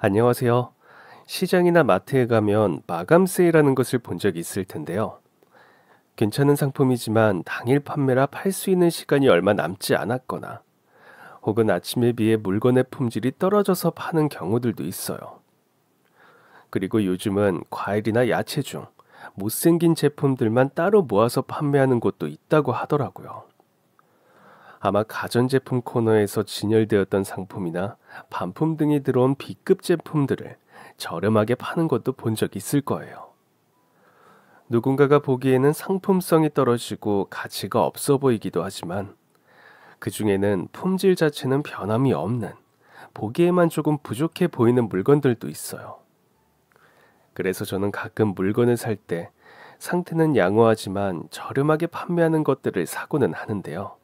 안녕하세요. 시장이나 마트에 가면 마감 세일하는 것을 본 적이 있을 텐데요. 괜찮은 상품이지만 당일 판매라 팔 수 있는 시간이 얼마 남지 않았거나 혹은 아침에 비해 물건의 품질이 떨어져서 파는 경우들도 있어요. 그리고 요즘은 과일이나 야채 중 못생긴 제품들만 따로 모아서 판매하는 곳도 있다고 하더라고요. 아마 가전제품 코너에서 진열되었던 상품이나 반품 등이 들어온 B급 제품들을 저렴하게 파는 것도 본 적 있을 거예요. 누군가가 보기에는 상품성이 떨어지고 가치가 없어 보이기도 하지만 그 중에는 품질 자체는 변함이 없는 보기에만 조금 부족해 보이는 물건들도 있어요. 그래서 저는 가끔 물건을 살 때 상태는 양호하지만 저렴하게 판매하는 것들을 사고는 하는데요.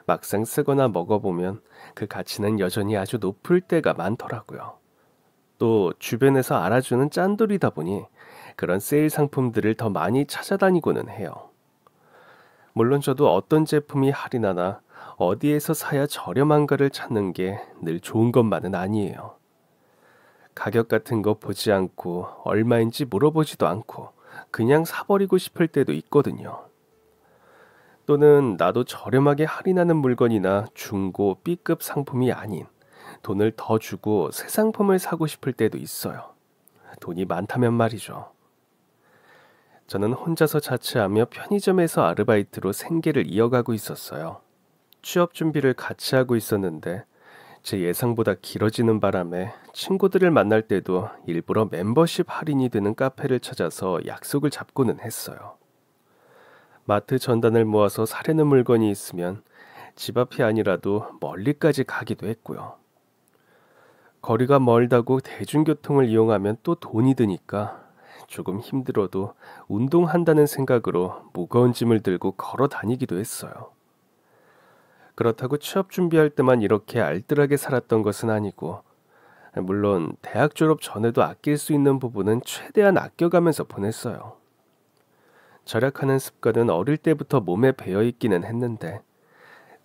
막상 쓰거나 먹어보면 그 가치는 여전히 아주 높을 때가 많더라고요. 또 주변에서 알아주는 짠돌이다 보니 그런 세일 상품들을 더 많이 찾아다니고는 해요. 물론 저도 어떤 제품이 할인하나 어디에서 사야 저렴한가를 찾는 게 늘 좋은 것만은 아니에요. 가격 같은 거 보지 않고 얼마인지 물어보지도 않고 그냥 사버리고 싶을 때도 있거든요. 또는 나도 저렴하게 할인하는 물건이나 중고 B급 상품이 아닌 돈을 더 주고 새 상품을 사고 싶을 때도 있어요. 돈이 많다면 말이죠. 저는 혼자서 자취하며 편의점에서 아르바이트로 생계를 이어가고 있었어요. 취업 준비를 같이 하고 있었는데 제 예상보다 길어지는 바람에 친구들을 만날 때도 일부러 멤버십 할인이 되는 카페를 찾아서 약속을 잡고는 했어요. 마트 전단을 모아서 사려는 물건이 있으면 집 앞이 아니라도 멀리까지 가기도 했고요. 거리가 멀다고 대중교통을 이용하면 또 돈이 드니까 조금 힘들어도 운동한다는 생각으로 무거운 짐을 들고 걸어 다니기도 했어요. 그렇다고 취업 준비할 때만 이렇게 알뜰하게 살았던 것은 아니고, 물론 대학 졸업 전에도 아낄 수 있는 부분은 최대한 아껴가면서 보냈어요. 절약하는 습관은 어릴 때부터 몸에 배어 있기는 했는데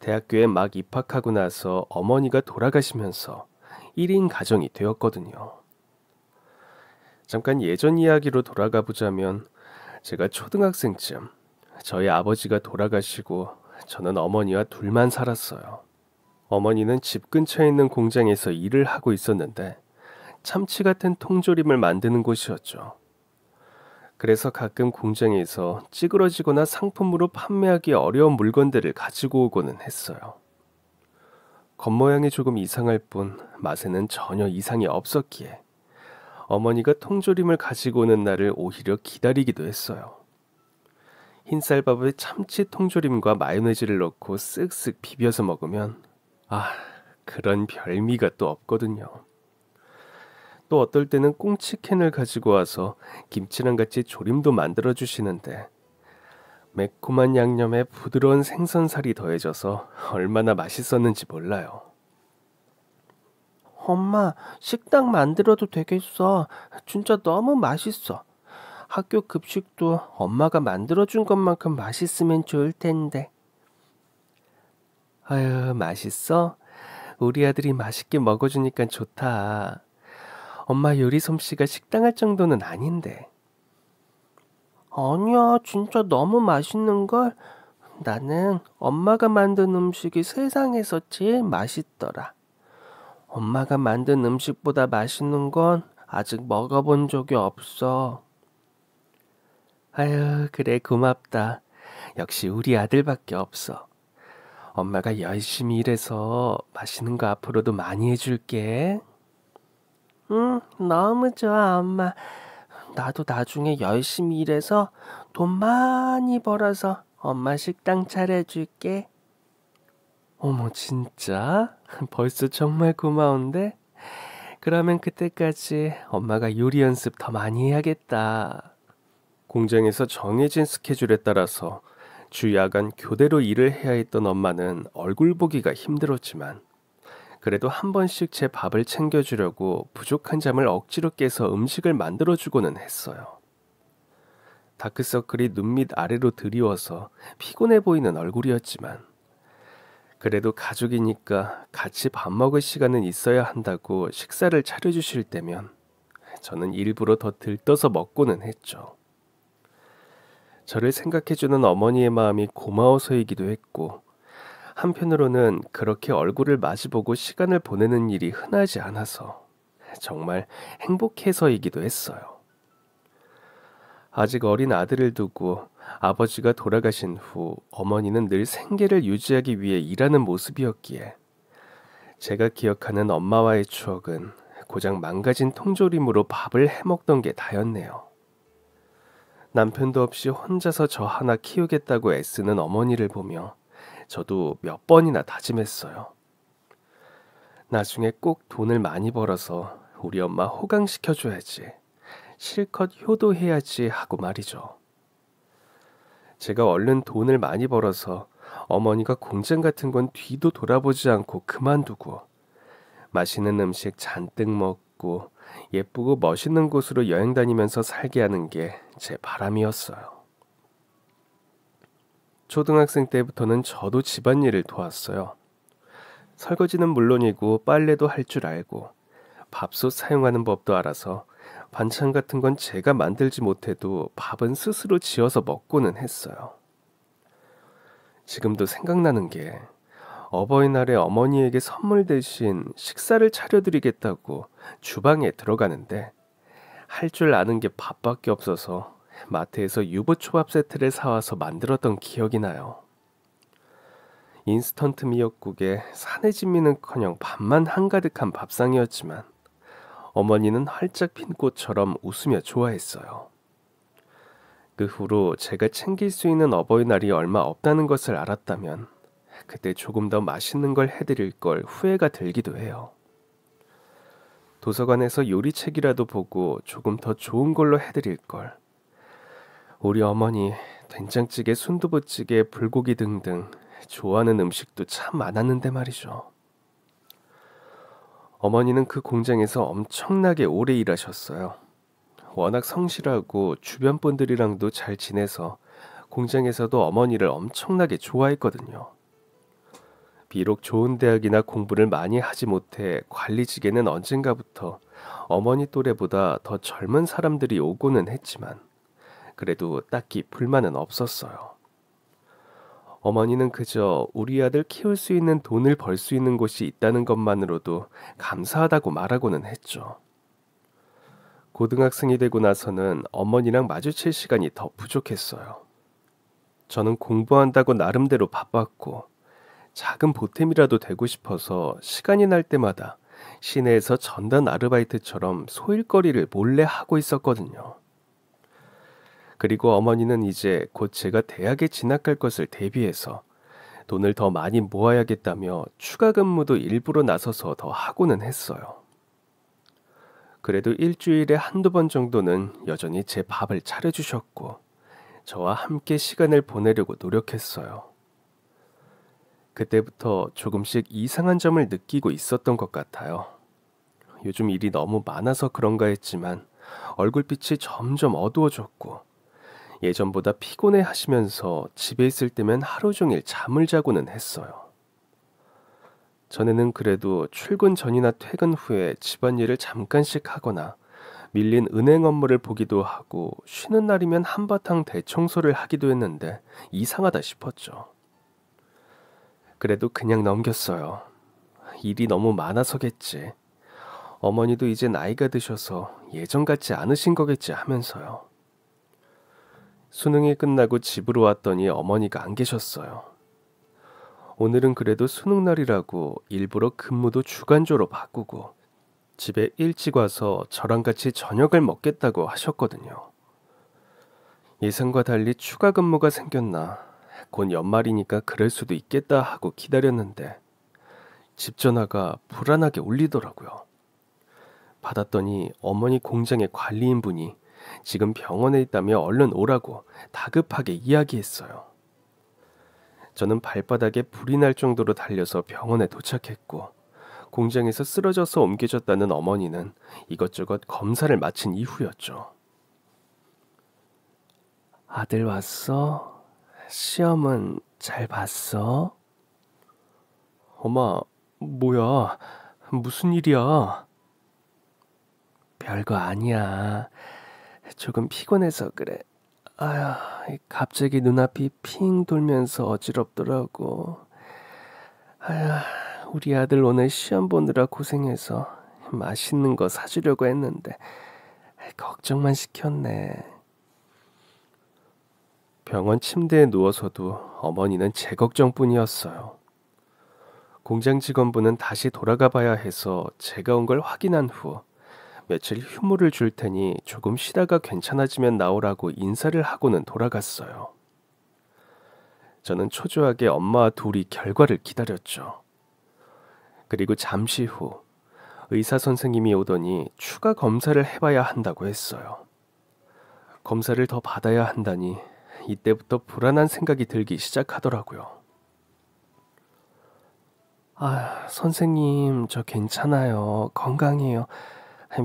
대학교에 막 입학하고 나서 어머니가 돌아가시면서 1인 가정이 되었거든요. 잠깐 예전 이야기로 돌아가 보자면 제가 초등학생쯤 저희 아버지가 돌아가시고 저는 어머니와 둘만 살았어요. 어머니는 집 근처에 있는 공장에서 일을 하고 있었는데 참치 같은 통조림을 만드는 곳이었죠. 그래서 가끔 공장에서 찌그러지거나 상품으로 판매하기 어려운 물건들을 가지고 오고는 했어요. 겉모양이 조금 이상할 뿐 맛에는 전혀 이상이 없었기에 어머니가 통조림을 가지고 오는 날을 오히려 기다리기도 했어요. 흰쌀밥에 참치 통조림과 마요네즈를 넣고 쓱쓱 비벼서 먹으면 그런 별미가 또 없거든요. 또 어떨 때는 꽁치캔을 가지고 와서 김치랑 같이 조림도 만들어 주시는데 매콤한 양념에 부드러운 생선살이 더해져서 얼마나 맛있었는지 몰라요. 엄마, 식당 만들어도 되겠어. 진짜 너무 맛있어. 학교 급식도 엄마가 만들어준 것만큼 맛있으면 좋을 텐데. 아유, 맛있어? 우리 아들이 맛있게 먹어주니까 좋다. 엄마 요리 솜씨가 식당 할 정도는 아닌데. 아니야, 진짜 너무 맛있는걸? 나는 엄마가 만든 음식이 세상에서 제일 맛있더라. 엄마가 만든 음식보다 맛있는 건 아직 먹어본 적이 없어. 아유, 그래, 고맙다. 역시 우리 아들밖에 없어. 엄마가 열심히 일해서 맛있는 거 앞으로도 많이 해줄게. 응, 너무 좋아, 엄마. 나도 나중에 열심히 일해서 돈 많이 벌어서 엄마 식당 차려줄게. 어머, 진짜? 벌써 정말 고마운데? 그러면 그때까지 엄마가 요리 연습 더 많이 해야겠다. 공장에서 정해진 스케줄에 따라서 주 야간 교대로 일을 해야 했던 엄마는 얼굴 보기가 힘들었지만 그래도 한 번씩 제 밥을 챙겨주려고 부족한 잠을 억지로 깨서 음식을 만들어주고는 했어요. 다크서클이 눈 밑 아래로 드리워서 피곤해 보이는 얼굴이었지만 그래도 가족이니까 같이 밥 먹을 시간은 있어야 한다고 식사를 차려주실 때면 저는 일부러 더 들떠서 먹고는 했죠. 저를 생각해주는 어머니의 마음이 고마워서이기도 했고, 한편으로는 그렇게 얼굴을 마주보고 시간을 보내는 일이 흔하지 않아서 정말 행복해서이기도 했어요. 아직 어린 아들을 두고 아버지가 돌아가신 후 어머니는 늘 생계를 유지하기 위해 일하는 모습이었기에 제가 기억하는 엄마와의 추억은 고작 망가진 통조림으로 밥을 해먹던 게 다였네요. 남편도 없이 혼자서 저 하나 키우겠다고 애쓰는 어머니를 보며 저도 몇 번이나 다짐했어요. 나중에 꼭 돈을 많이 벌어서 우리 엄마 호강시켜줘야지. 실컷 효도해야지 하고 말이죠. 제가 얼른 돈을 많이 벌어서 어머니가 공장 같은 건 뒤도 돌아보지 않고 그만두고 맛있는 음식 잔뜩 먹고 예쁘고 멋있는 곳으로 여행 다니면서 살게 하는 게 제 바람이었어요. 초등학생 때부터는 저도 집안일을 도왔어요. 설거지는 물론이고 빨래도 할 줄 알고 밥솥 사용하는 법도 알아서 반찬 같은 건 제가 만들지 못해도 밥은 스스로 지어서 먹고는 했어요. 지금도 생각나는 게 어버이날에 어머니에게 선물 대신 식사를 차려드리겠다고 주방에 들어가는데 할 줄 아는 게 밥밖에 없어서 마트에서 유부초밥 세트를 사와서 만들었던 기억이 나요. 인스턴트 미역국에 산해진미는커녕 밥만 한가득한 밥상이었지만 어머니는 활짝 핀 꽃처럼 웃으며 좋아했어요. 그 후로 제가 챙길 수 있는 어버이날이 얼마 없다는 것을 알았다면 그때 조금 더 맛있는 걸 해드릴 걸 후회가 들기도 해요. 도서관에서 요리책이라도 보고 조금 더 좋은 걸로 해드릴 걸. 우리 어머니 된장찌개, 순두부찌개, 불고기 등등 좋아하는 음식도 참 많았는데 말이죠. 어머니는 그 공장에서 엄청나게 오래 일하셨어요. 워낙 성실하고 주변 분들이랑도 잘 지내서 공장에서도 어머니를 엄청나게 좋아했거든요. 비록 좋은 대학이나 공부를 많이 하지 못해 관리직에는 언젠가부터 어머니 또래보다 더 젊은 사람들이 오고는 했지만 그래도 딱히 불만은 없었어요. 어머니는 그저 우리 아들 키울 수 있는 돈을 벌 수 있는 곳이 있다는 것만으로도 감사하다고 말하고는 했죠. 고등학생이 되고 나서는 어머니랑 마주칠 시간이 더 부족했어요. 저는 공부한다고 나름대로 바빴고 작은 보탬이라도 되고 싶어서 시간이 날 때마다 시내에서 전단 아르바이트처럼 소일거리를 몰래 하고 있었거든요. 그리고 어머니는 이제 곧 제가 대학에 진학할 것을 대비해서 돈을 더 많이 모아야겠다며 추가 근무도 일부러 나서서 더 하고는 했어요. 그래도 일주일에 한두 번 정도는 여전히 제 밥을 차려주셨고 저와 함께 시간을 보내려고 노력했어요. 그때부터 조금씩 이상한 점을 느끼고 있었던 것 같아요. 요즘 일이 너무 많아서 그런가 했지만 얼굴빛이 점점 어두워졌고 예전보다 피곤해 하시면서 집에 있을 때면 하루 종일 잠을 자고는 했어요. 전에는 그래도 출근 전이나 퇴근 후에 집안일을 잠깐씩 하거나 밀린 은행 업무를 보기도 하고 쉬는 날이면 한바탕 대청소를 하기도 했는데 이상하다 싶었죠. 그래도 그냥 넘겼어요. 일이 너무 많아서겠지. 어머니도 이제 나이가 드셔서 예전 같지 않으신 거겠지 하면서요. 수능이 끝나고 집으로 왔더니 어머니가 안 계셨어요. 오늘은 그래도 수능날이라고 일부러 근무도 주간조로 바꾸고 집에 일찍 와서 저랑 같이 저녁을 먹겠다고 하셨거든요. 예상과 달리 추가 근무가 생겼나 곧 연말이니까 그럴 수도 있겠다 하고 기다렸는데 집 전화가 불안하게 울리더라고요. 받았더니 어머니 공장의 관리인분이 지금 병원에 있다며 얼른 오라고 다급하게 이야기했어요. 저는 발바닥에 불이 날 정도로 달려서 병원에 도착했고 공장에서 쓰러져서 옮겨졌다는 어머니는 이것저것 검사를 마친 이후였죠. 아들 왔어? 시험은 잘 봤어? 엄마, 뭐야? 무슨 일이야? 별거 아니야. 조금 피곤해서 그래. 아휴, 갑자기 눈앞이 핑 돌면서 어지럽더라고. 아휴, 우리 아들 오늘 시험 보느라 고생해서 맛있는 거 사주려고 했는데 걱정만 시켰네. 병원 침대에 누워서도 어머니는 제 걱정뿐이었어요. 공장 직원분은 다시 돌아가 봐야 해서 제가 온 걸 확인한 후 며칠 휴무를 줄 테니 조금 쉬다가 괜찮아지면 나오라고 인사를 하고는 돌아갔어요. 저는 초조하게 엄마와 둘이 결과를 기다렸죠. 그리고 잠시 후 의사 선생님이 오더니 추가 검사를 해봐야 한다고 했어요. 검사를 더 받아야 한다니 이때부터 불안한 생각이 들기 시작하더라고요. 선생님, 저 괜찮아요. 건강해요.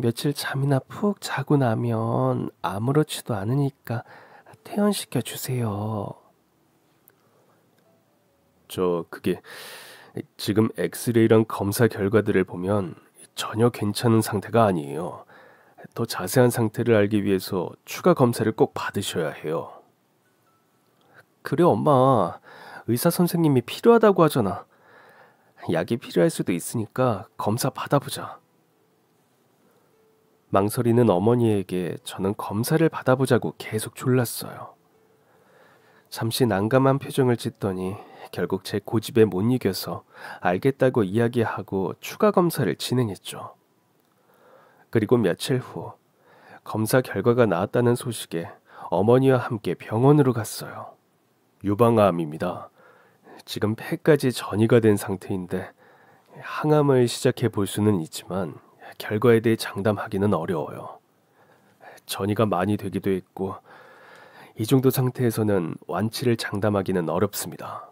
며칠 잠이나 푹 자고 나면 아무렇지도 않으니까 퇴원시켜 주세요. 그게 지금 엑스레이랑 검사 결과들을 보면 전혀 괜찮은 상태가 아니에요. 더 자세한 상태를 알기 위해서 추가 검사를 꼭 받으셔야 해요. 그래, 엄마. 의사 선생님이 필요하다고 하잖아. 약이 필요할 수도 있으니까 검사 받아보자. 망설이는 어머니에게 저는 검사를 받아보자고 계속 졸랐어요. 잠시 난감한 표정을 짓더니 결국 제 고집에 못 이겨서 알겠다고 이야기하고 추가 검사를 진행했죠. 그리고 며칠 후 검사 결과가 나왔다는 소식에 어머니와 함께 병원으로 갔어요. 유방암입니다. 지금 폐까지 전이가 된 상태인데 항암을 시작해 볼 수는 있지만 결과에 대해 장담하기는 어려워요. 전이가 많이 되기도 했고 이 정도 상태에서는 완치를 장담하기는 어렵습니다.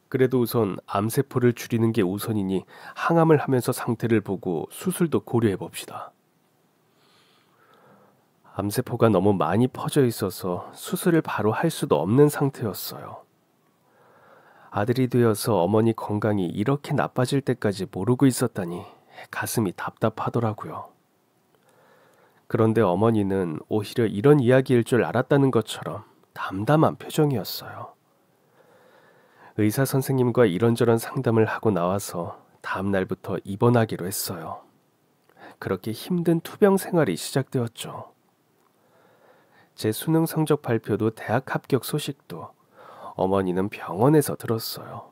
그래도 우선 암세포를 줄이는 게 우선이니 항암을 하면서 상태를 보고 수술도 고려해 봅시다. 암세포가 너무 많이 퍼져 있어서 수술을 바로 할 수도 없는 상태였어요. 아들이 되어서 어머니 건강이 이렇게 나빠질 때까지 모르고 있었다니 가슴이 답답하더라고요. 그런데 어머니는 오히려 이런 이야기일 줄 알았다는 것처럼 담담한 표정이었어요. 의사 선생님과 이런저런 상담을 하고 나와서 다음 날부터 입원하기로 했어요. 그렇게 힘든 투병 생활이 시작되었죠. 제 수능 성적 발표도 대학 합격 소식도 어머니는 병원에서 들었어요.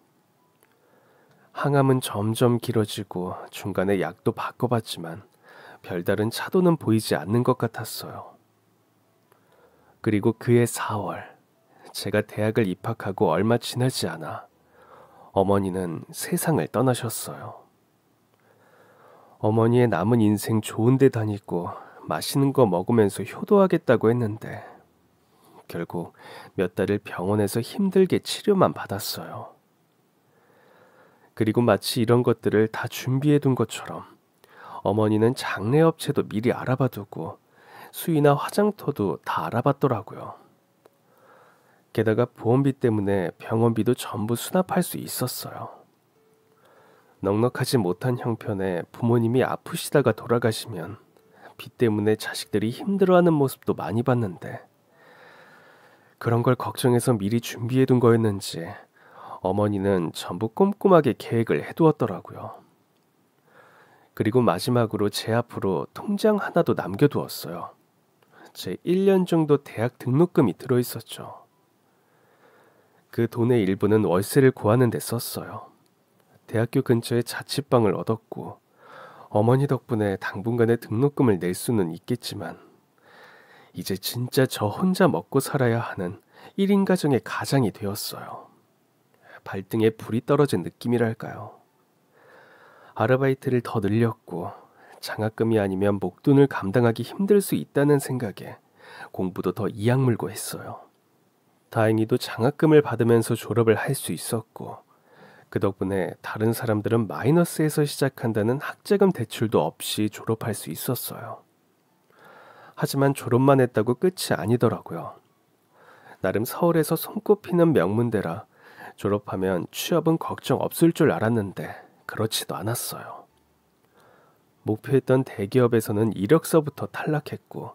항암은 점점 길어지고 중간에 약도 바꿔봤지만 별다른 차도는 보이지 않는 것 같았어요. 그리고 그해 4월, 제가 대학을 입학하고 얼마 지나지 않아 어머니는 세상을 떠나셨어요. 어머니의 남은 인생 좋은 데 다니고 맛있는 거 먹으면서 효도하겠다고 했는데 결국 몇 달을 병원에서 힘들게 치료만 받았어요. 그리고 마치 이런 것들을 다 준비해둔 것처럼 어머니는 장례업체도 미리 알아봐두고 수의나 화장터도 다 알아봤더라고요. 게다가 보험비 때문에 병원비도 전부 수납할 수 있었어요. 넉넉하지 못한 형편에 부모님이 아프시다가 돌아가시면 빚 때문에 자식들이 힘들어하는 모습도 많이 봤는데 그런 걸 걱정해서 미리 준비해둔 거였는지 어머니는 전부 꼼꼼하게 계획을 해두었더라고요. 그리고 마지막으로 제 앞으로 통장 하나도 남겨두었어요. 제 1년 정도 대학 등록금이 들어있었죠. 그 돈의 일부는 월세를 구하는 데 썼어요. 대학교 근처에 자취방을 얻었고 어머니 덕분에 당분간의 등록금을 낼 수는 있겠지만 이제 진짜 저 혼자 먹고 살아야 하는 1인 가정의 가장이 되었어요. 발등에 불이 떨어진 느낌이랄까요. 아르바이트를 더 늘렸고 장학금이 아니면 목돈을 감당하기 힘들 수 있다는 생각에 공부도 더 이악 물고 했어요. 다행히도 장학금을 받으면서 졸업을 할 수 있었고 그 덕분에 다른 사람들은 마이너스에서 시작한다는 학자금 대출도 없이 졸업할 수 있었어요. 하지만 졸업만 했다고 끝이 아니더라고요. 나름 서울에서 손꼽히는 명문대라 졸업하면 취업은 걱정 없을 줄 알았는데 그렇지도 않았어요. 목표했던 대기업에서는 이력서부터 탈락했고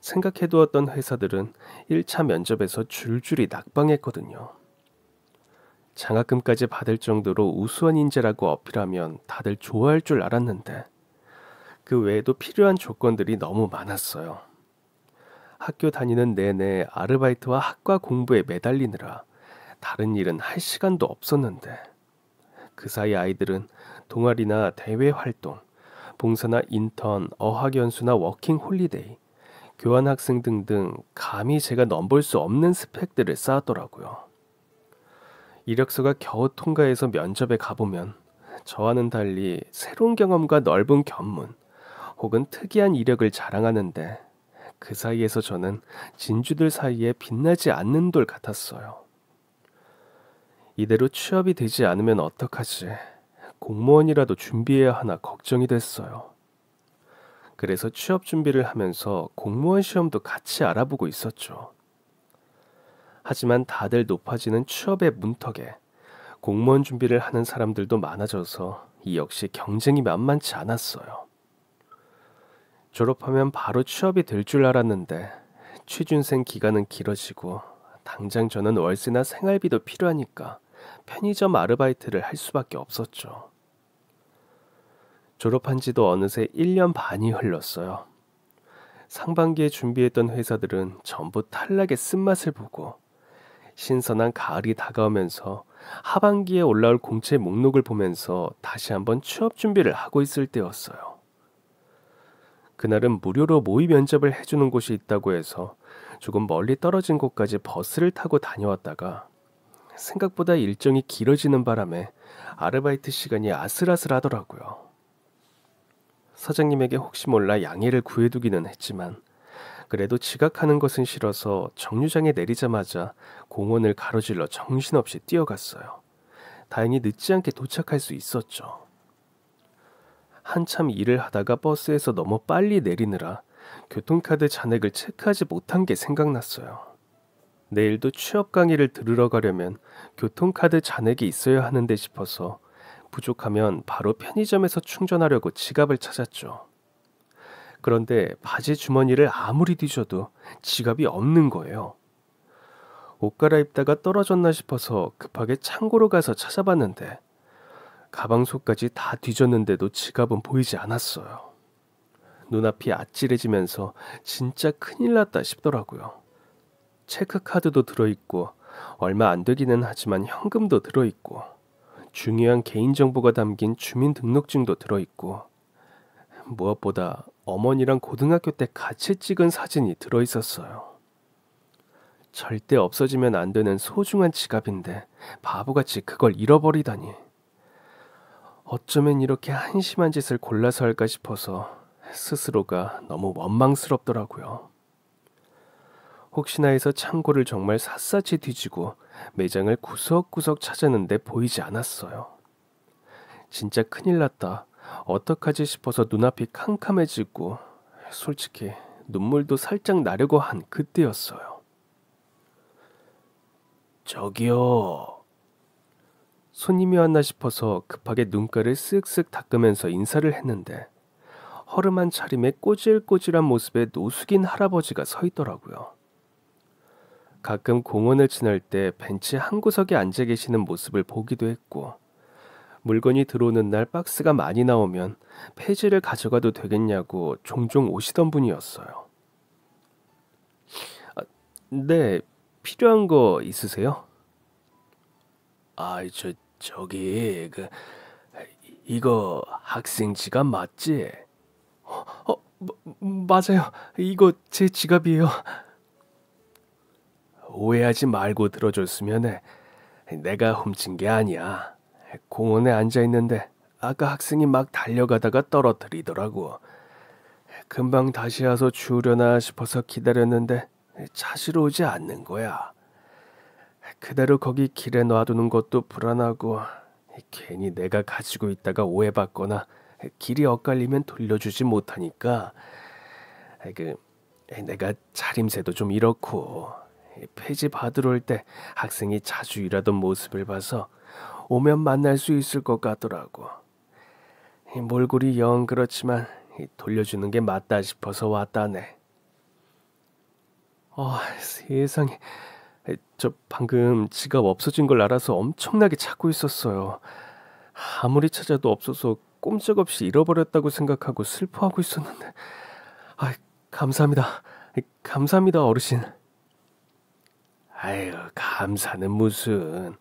생각해두었던 회사들은 1차 면접에서 줄줄이 낙방했거든요. 장학금까지 받을 정도로 우수한 인재라고 어필하면 다들 좋아할 줄 알았는데 그 외에도 필요한 조건들이 너무 많았어요. 학교 다니는 내내 아르바이트와 학과 공부에 매달리느라 다른 일은 할 시간도 없었는데 그 사이 아이들은 동아리나 대외 활동, 봉사나 인턴, 어학연수나 워킹 홀리데이, 교환학생 등등 감히 제가 넘볼 수 없는 스펙들을 쌓았더라고요. 이력서가 겨우 통과해서 면접에 가보면 저와는 달리 새로운 경험과 넓은 견문 혹은 특이한 이력을 자랑하는데 그 사이에서 저는 진주들 사이에 빛나지 않는 돌 같았어요. 이대로 취업이 되지 않으면 어떡하지? 공무원이라도 준비해야 하나 걱정이 됐어요. 그래서 취업 준비를 하면서 공무원 시험도 같이 알아보고 있었죠. 하지만 다들 높아지는 취업의 문턱에 공무원 준비를 하는 사람들도 많아져서 이 역시 경쟁이 만만치 않았어요. 졸업하면 바로 취업이 될 줄 알았는데 취준생 기간은 길어지고 당장 저는 월세나 생활비도 필요하니까 편의점 아르바이트를 할 수밖에 없었죠. 졸업한 지도 어느새 1년 반이 흘렀어요. 상반기에 준비했던 회사들은 전부 탈락의 쓴맛을 보고 신선한 가을이 다가오면서 하반기에 올라올 공채 목록을 보면서 다시 한번 취업 준비를 하고 있을 때였어요. 그날은 무료로 모의 면접을 해주는 곳이 있다고 해서 조금 멀리 떨어진 곳까지 버스를 타고 다녀왔다가 생각보다 일정이 길어지는 바람에 아르바이트 시간이 아슬아슬하더라고요. 사장님에게 혹시 몰라 양해를 구해두기는 했지만 그래도 지각하는 것은 싫어서 정류장에 내리자마자 공원을 가로질러 정신없이 뛰어갔어요. 다행히 늦지 않게 도착할 수 있었죠. 한참 일을 하다가 버스에서 너무 빨리 내리느라 교통카드 잔액을 체크하지 못한 게 생각났어요. 내일도 취업 강의를 들으러 가려면 교통카드 잔액이 있어야 하는데 싶어서 부족하면 바로 편의점에서 충전하려고 지갑을 찾았죠. 그런데 바지 주머니를 아무리 뒤져도 지갑이 없는 거예요. 옷 갈아입다가 떨어졌나 싶어서 급하게 창고로 가서 찾아봤는데 가방 속까지 다 뒤졌는데도 지갑은 보이지 않았어요. 눈앞이 아찔해지면서 진짜 큰일 났다 싶더라고요. 체크카드도 들어있고 얼마 안 되기는 하지만 현금도 들어있고 중요한 개인정보가 담긴 주민등록증도 들어있고 무엇보다 어머니랑 고등학교 때 같이 찍은 사진이 들어있었어요. 절대 없어지면 안 되는 소중한 지갑인데 바보같이 그걸 잃어버리다니. 어쩌면 이렇게 한심한 짓을 골라서 할까 싶어서 스스로가 너무 원망스럽더라고요. 혹시나 해서 창고를 정말 샅샅이 뒤지고 매장을 구석구석 찾았는데 보이지 않았어요. 진짜 큰일 났다. 어떡하지 싶어서 눈앞이 캄캄해지고 솔직히 눈물도 살짝 나려고 한 그때였어요. 저기요. 손님이 왔나 싶어서 급하게 눈가를 쓱쓱 닦으면서 인사를 했는데 허름한 차림에 꼬질꼬질한 모습의 노숙인 할아버지가 서 있더라고요. 가끔 공원을 지날 때 벤치 한 구석에 앉아 계시는 모습을 보기도 했고 물건이 들어오는 날 박스가 많이 나오면 폐지를 가져가도 되겠냐고 종종 오시던 분이었어요. 네, 필요한 거 있으세요? 저기 이거 학생 지갑 맞지? 맞아요. 이거 제 지갑이에요. 오해하지 말고 들어줬으면 해. 내가 훔친 게 아니야. 공원에 앉아 있는데 아까 학생이 막 달려가다가 떨어뜨리더라고. 금방 다시 와서 주우려나 싶어서 기다렸는데 찾으러 오지 않는 거야. 그대로 거기 길에 놔두는 것도 불안하고 괜히 내가 가지고 있다가 오해받거나 길이 엇갈리면 돌려주지 못하니까 내가 차림새도 좀 이렇고 폐지 받으러 올 때 학생이 자주 일하던 모습을 봐서 오면 만날 수 있을 것 같더라고. 몰골이 영 그렇지만 돌려주는 게 맞다 싶어서 왔다네. 세상에. 저 방금 지갑 없어진 걸 알아서 엄청나게 찾고 있었어요. 아무리 찾아도 없어서 꼼짝없이 잃어버렸다고 생각하고 슬퍼하고 있었는데. 아, 감사합니다. 감사합니다, 어르신. 아유, 감사는 무슨.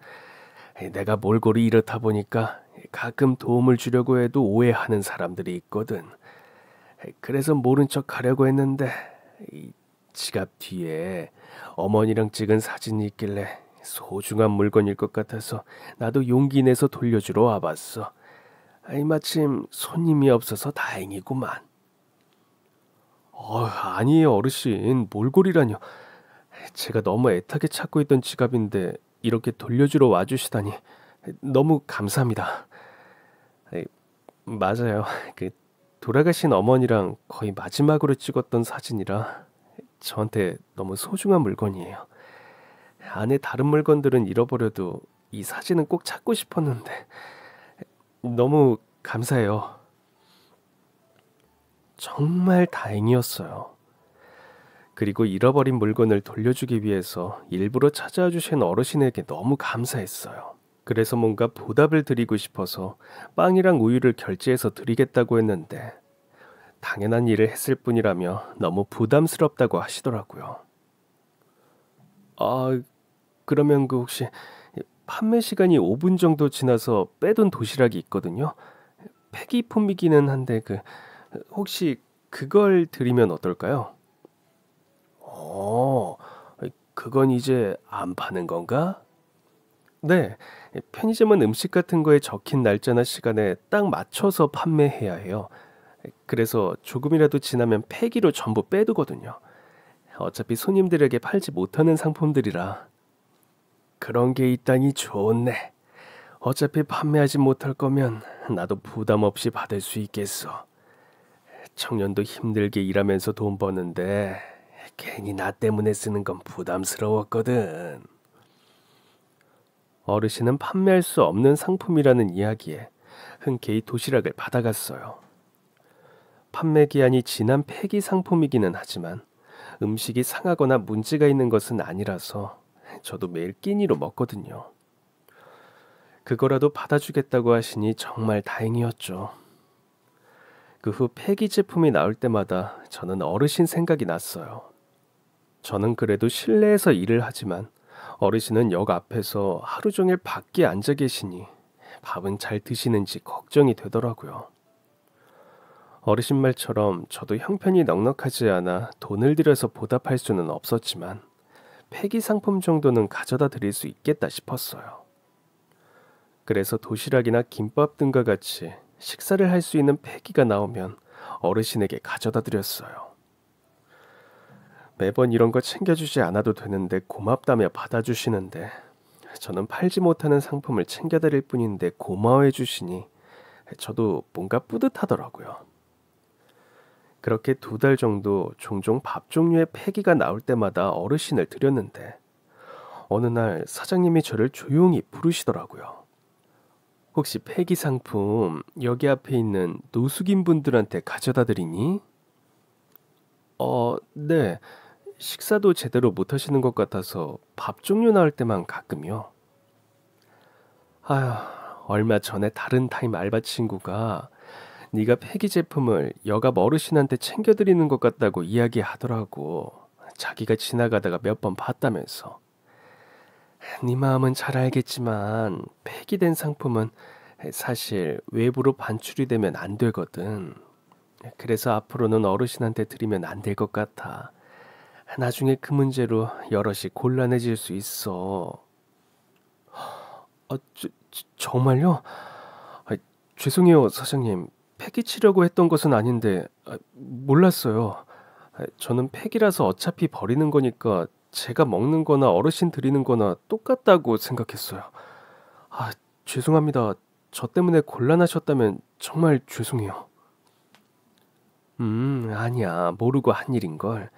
내가 몰골이 이렇다 보니까 가끔 도움을 주려고 해도 오해하는 사람들이 있거든. 그래서 모른 척 하려고 했는데 이 지갑 뒤에 어머니랑 찍은 사진이 있길래 소중한 물건일 것 같아서 나도 용기 내서 돌려주러 와봤어. 마침 손님이 없어서 다행이구만. 아니에요, 어르신. 몰골이라뇨. 제가 너무 애타게 찾고 있던 지갑인데 이렇게 돌려주러 와주시다니 너무 감사합니다. 맞아요. 그 돌아가신 어머니랑 거의 마지막으로 찍었던 사진이라 저한테 너무 소중한 물건이에요. 안에 다른 물건들은 잃어버려도 이 사진은 꼭 찾고 싶었는데 너무 감사해요. 정말 다행이었어요. 그리고 잃어버린 물건을 돌려주기 위해서 일부러 찾아와 주신 어르신에게 너무 감사했어요. 그래서 뭔가 보답을 드리고 싶어서 빵이랑 우유를 결제해서 드리겠다고 했는데 당연한 일을 했을 뿐이라며 너무 부담스럽다고 하시더라고요. 그러면 그 혹시 판매 시간이 5분 정도 지나서 빼둔 도시락이 있거든요. 폐기품이기는 한데 혹시 그걸 드리면 어떨까요? 그건 이제 안 파는 건가? 네, 편의점은 음식 같은 거에 적힌 날짜나 시간에 딱 맞춰서 판매해야 해요. 그래서 조금이라도 지나면 폐기로 전부 빼두거든요. 어차피 손님들에게 팔지 못하는 상품들이라. 그런 게 있다니 좋네. 어차피 판매하지 못할 거면 나도 부담 없이 받을 수 있겠어. 청년도 힘들게 일하면서 돈 버는데 괜히 나 때문에 쓰는 건 부담스러웠거든. 어르신은 판매할 수 없는 상품이라는 이야기에 흔쾌히 도시락을 받아갔어요. 판매 기한이 지난 폐기 상품이기는 하지만 음식이 상하거나 문제가 있는 것은 아니라서 저도 매일 끼니로 먹거든요. 그거라도 받아주겠다고 하시니 정말 다행이었죠. 그 후 폐기 제품이 나올 때마다 저는 어르신 생각이 났어요. 저는 그래도 실내에서 일을 하지만 어르신은 역 앞에서 하루 종일 밖에 앉아 계시니 밥은 잘 드시는지 걱정이 되더라고요. 어르신 말처럼 저도 형편이 넉넉하지 않아 돈을 들여서 보답할 수는 없었지만 폐기 상품 정도는 가져다 드릴 수 있겠다 싶었어요. 그래서 도시락이나 김밥 등과 같이 식사를 할 수 있는 폐기가 나오면 어르신에게 가져다 드렸어요. 매번 이런 거 챙겨주지 않아도 되는데 고맙다며 받아주시는데 저는 팔지 못하는 상품을 챙겨드릴 뿐인데 고마워해 주시니 저도 뭔가 뿌듯하더라고요. 그렇게 2달 정도 종종 밥 종류의 폐기가 나올 때마다 어르신을 드렸는데 어느 날 사장님이 저를 조용히 부르시더라고요. 혹시 폐기 상품 여기 앞에 있는 노숙인 분들한테 가져다 드리니? 네. 식사도 제대로 못 하시는 것 같아서 밥 종류 나올 때만 가끔요. 아휴, 얼마 전에 다른 타임 알바 친구가 네가 폐기 제품을 여갑 어르신한테 챙겨드리는 것 같다고 이야기하더라고. 자기가 지나가다가 몇 번 봤다면서. 네 마음은 잘 알겠지만 폐기된 상품은 사실 외부로 반출이 되면 안 되거든. 그래서 앞으로는 어르신한테 드리면 안 될 것 같아. 나중에 그 문제로 여럿이 곤란해질 수 있어. 정말요? 죄송해요, 사장님. 폐기 치려고 했던 것은 아닌데 몰랐어요. 저는 폐기라서 어차피 버리는 거니까 제가 먹는 거나 어르신 드리는 거나 똑같다고 생각했어요. 죄송합니다. 저 때문에 곤란하셨다면 정말 죄송해요. 아니야. 모르고 한 일인걸.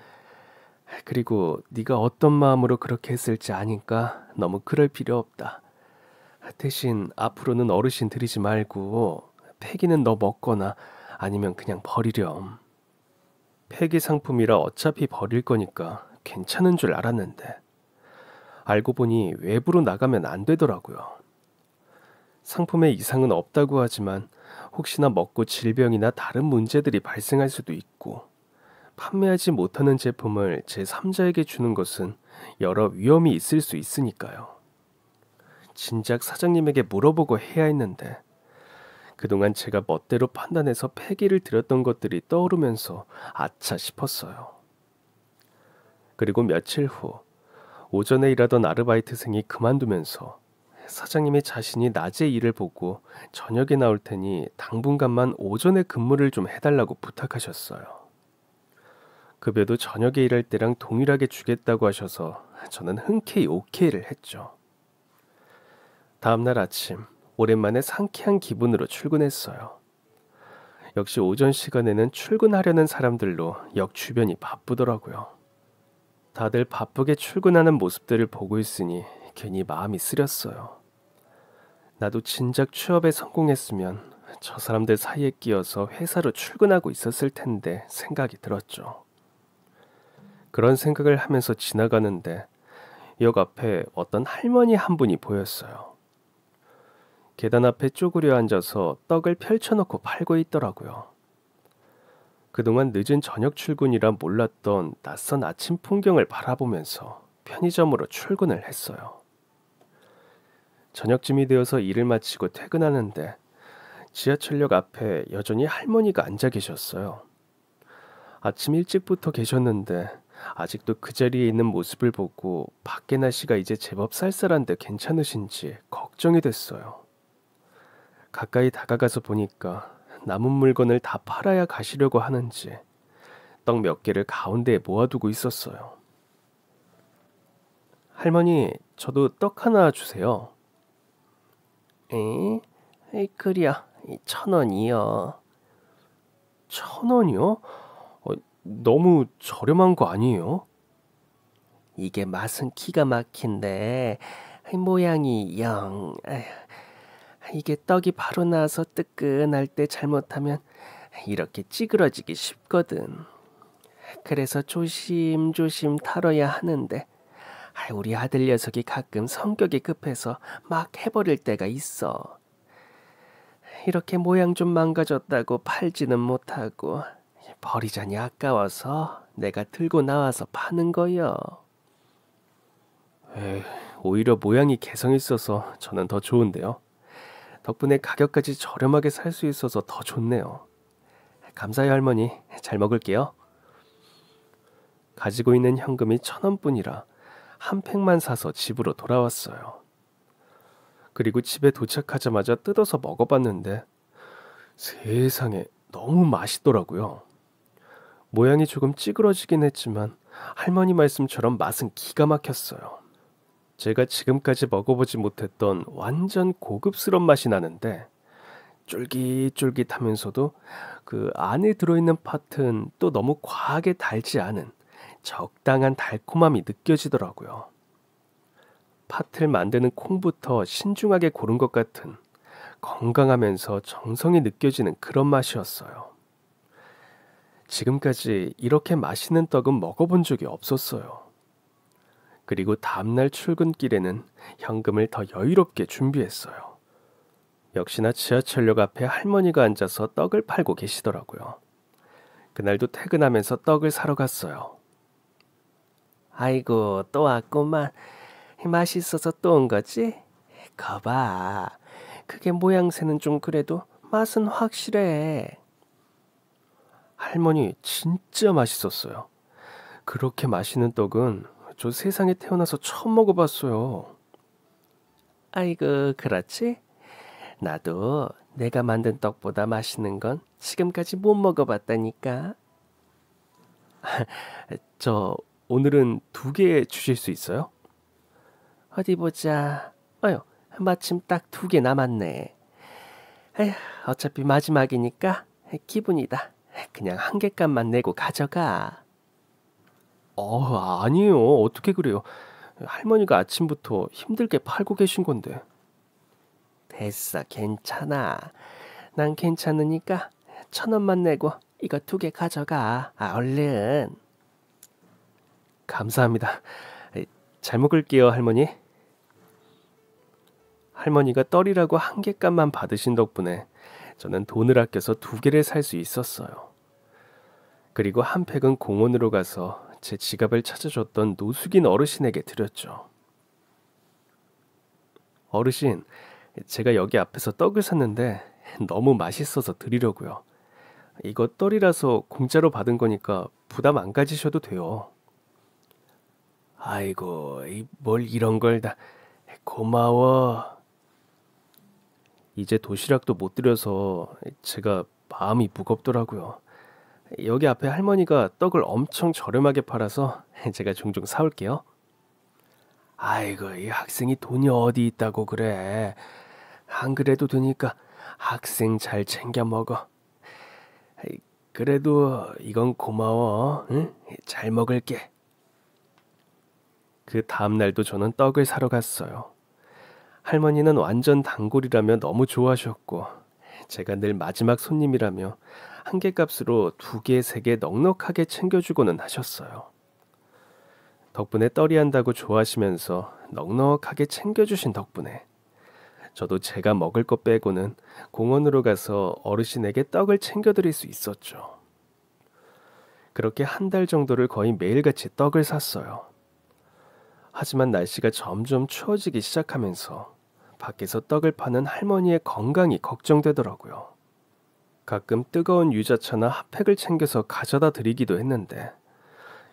그리고 네가 어떤 마음으로 그렇게 했을지 아니까 너무 그럴 필요 없다. 대신 앞으로는 어르신 들이지 말고 폐기는 너 먹거나 아니면 그냥 버리렴. 폐기 상품이라 어차피 버릴 거니까 괜찮은 줄 알았는데 알고 보니 외부로 나가면 안 되더라고요. 상품에 이상은 없다고 하지만 혹시나 먹고 질병이나 다른 문제들이 발생할 수도 있고 판매하지 못하는 제품을 제3자에게 주는 것은 여러 위험이 있을 수 있으니까요. 진작 사장님에게 물어보고 해야 했는데 그동안 제가 멋대로 판단해서 폐기를 드렸던 것들이 떠오르면서 아차 싶었어요. 그리고 며칠 후 오전에 일하던 아르바이트생이 그만두면서 사장님이 자신이 낮에 일을 보고 저녁에 나올 테니 당분간만 오전에 근무를 좀 해달라고 부탁하셨어요. 급여도 저녁에 일할 때랑 동일하게 주겠다고 하셔서 저는 흔쾌히 오케이를 했죠. 다음날 아침 오랜만에 상쾌한 기분으로 출근했어요. 역시 오전 시간에는 출근하려는 사람들로 역 주변이 바쁘더라고요. 다들 바쁘게 출근하는 모습들을 보고 있으니 괜히 마음이 쓰렸어요. 나도 진작 취업에 성공했으면 저 사람들 사이에 끼어서 회사로 출근하고 있었을 텐데 생각이 들었죠. 그런 생각을 하면서 지나가는데 역 앞에 어떤 할머니 한 분이 보였어요. 계단 앞에 쪼그려 앉아서 떡을 펼쳐놓고 팔고 있더라고요. 그동안 늦은 저녁 출근이라 몰랐던 낯선 아침 풍경을 바라보면서 편의점으로 출근을 했어요. 저녁쯤이 되어서 일을 마치고 퇴근하는데 지하철역 앞에 여전히 할머니가 앉아 계셨어요. 아침 일찍부터 계셨는데 아직도 그 자리에 있는 모습을 보고 밖에 날씨가 이제 제법 쌀쌀한데 괜찮으신지 걱정이 됐어요. 가까이 다가가서 보니까 남은 물건을 다 팔아야 가시려고 하는지 떡 몇 개를 가운데에 모아두고 있었어요. 할머니, 저도 떡 하나 주세요. 그려, 1,000원이요. 1,000원이요? 너무 저렴한 거 아니에요? 이게 맛은 기가 막힌데 모양이 영. 이게 떡이 바로 나와서 뜨끈할 때 잘못하면 이렇게 찌그러지기 쉽거든. 그래서 조심조심 털어야 하는데 우리 아들 녀석이 가끔 성격이 급해서 막 해버릴 때가 있어. 이렇게 모양 좀 망가졌다고 팔지는 못하고 버리자니 아까워서 내가 들고 나와서 파는 거요. 오히려 모양이 개성 있어서 저는 더 좋은데요. 덕분에 가격까지 저렴하게 살 수 있어서 더 좋네요. 감사해요 할머니. 잘 먹을게요. 가지고 있는 현금이 1,000원뿐이라 한 팩만 사서 집으로 돌아왔어요. 그리고 집에 도착하자마자 뜯어서 먹어봤는데 세상에 너무 맛있더라고요. 모양이 조금 찌그러지긴 했지만 할머니 말씀처럼 맛은 기가 막혔어요. 제가 지금까지 먹어보지 못했던 완전 고급스러운 맛이 나는데 쫄깃쫄깃하면서도 그 안에 들어있는 팥은 또 너무 과하게 달지 않은 적당한 달콤함이 느껴지더라고요. 팥을 만드는 콩부터 신중하게 고른 것 같은 건강하면서 정성이 느껴지는 그런 맛이었어요. 지금까지 이렇게 맛있는 떡은 먹어본 적이 없었어요. 그리고 다음날 출근길에는 현금을 더 여유롭게 준비했어요. 역시나 지하철역 앞에 할머니가 앉아서 떡을 팔고 계시더라고요. 그날도 퇴근하면서 떡을 사러 갔어요. 아이고 또 왔구만. 맛있어서 또 온 거지? 거봐. 그게 모양새는 좀 그래도 맛은 확실해. 할머니 진짜 맛있었어요. 그렇게 맛있는 떡은 저 세상에 태어나서 처음 먹어봤어요. 아이고 그렇지? 나도 내가 만든 떡보다 맛있는 건 지금까지 못 먹어봤다니까. 저 오늘은 2개 주실 수 있어요? 어디 보자. 마침 딱 2개 남았네. 에휴, 어차피 마지막이니까 기분이다. 그냥 한 개값만 내고 가져가. 아니에요. 어떻게 그래요? 할머니가 아침부터 힘들게 팔고 계신 건데. 됐어, 괜찮아. 난 괜찮으니까 1,000원만 내고 이거 2개 가져가. 얼른. 감사합니다. 잘 먹을게요, 할머니. 할머니가 떡이라고 1개값만 받으신 덕분에 저는 돈을 아껴서 2개를 살 수 있었어요. 그리고 한 팩은 공원으로 가서 제 지갑을 찾아줬던 노숙인 어르신에게 드렸죠. 어르신, 제가 여기 앞에서 떡을 샀는데 너무 맛있어서 드리려고요. 이거 떡이라서 공짜로 받은 거니까 부담 안 가지셔도 돼요. 아이고, 뭘 이런 걸 다. 고마워. 이제 도시락도 못 드려서 제가 마음이 무겁더라고요. 여기 앞에 할머니가 떡을 엄청 저렴하게 팔아서 제가 종종 사올게요. 아이고, 이 학생이 돈이 어디 있다고 그래. 안 그래도 되니까 학생 잘 챙겨 먹어. 그래도 이건 고마워. 응? 잘 먹을게. 그 다음 날도 저는 떡을 사러 갔어요. 할머니는 완전 단골이라며 너무 좋아하셨고 제가 늘 마지막 손님이라며 1개 값으로 2개, 3개 넉넉하게 챙겨주고는 하셨어요. 덕분에 떡이 한다고 좋아하시면서 넉넉하게 챙겨주신 덕분에 저도 제가 먹을 것 빼고는 공원으로 가서 어르신에게 떡을 챙겨드릴 수 있었죠. 그렇게 1달 정도를 거의 매일같이 떡을 샀어요. 하지만 날씨가 점점 추워지기 시작하면서 밖에서 떡을 파는 할머니의 건강이 걱정되더라고요. 가끔 뜨거운 유자차나 핫팩을 챙겨서 가져다 드리기도 했는데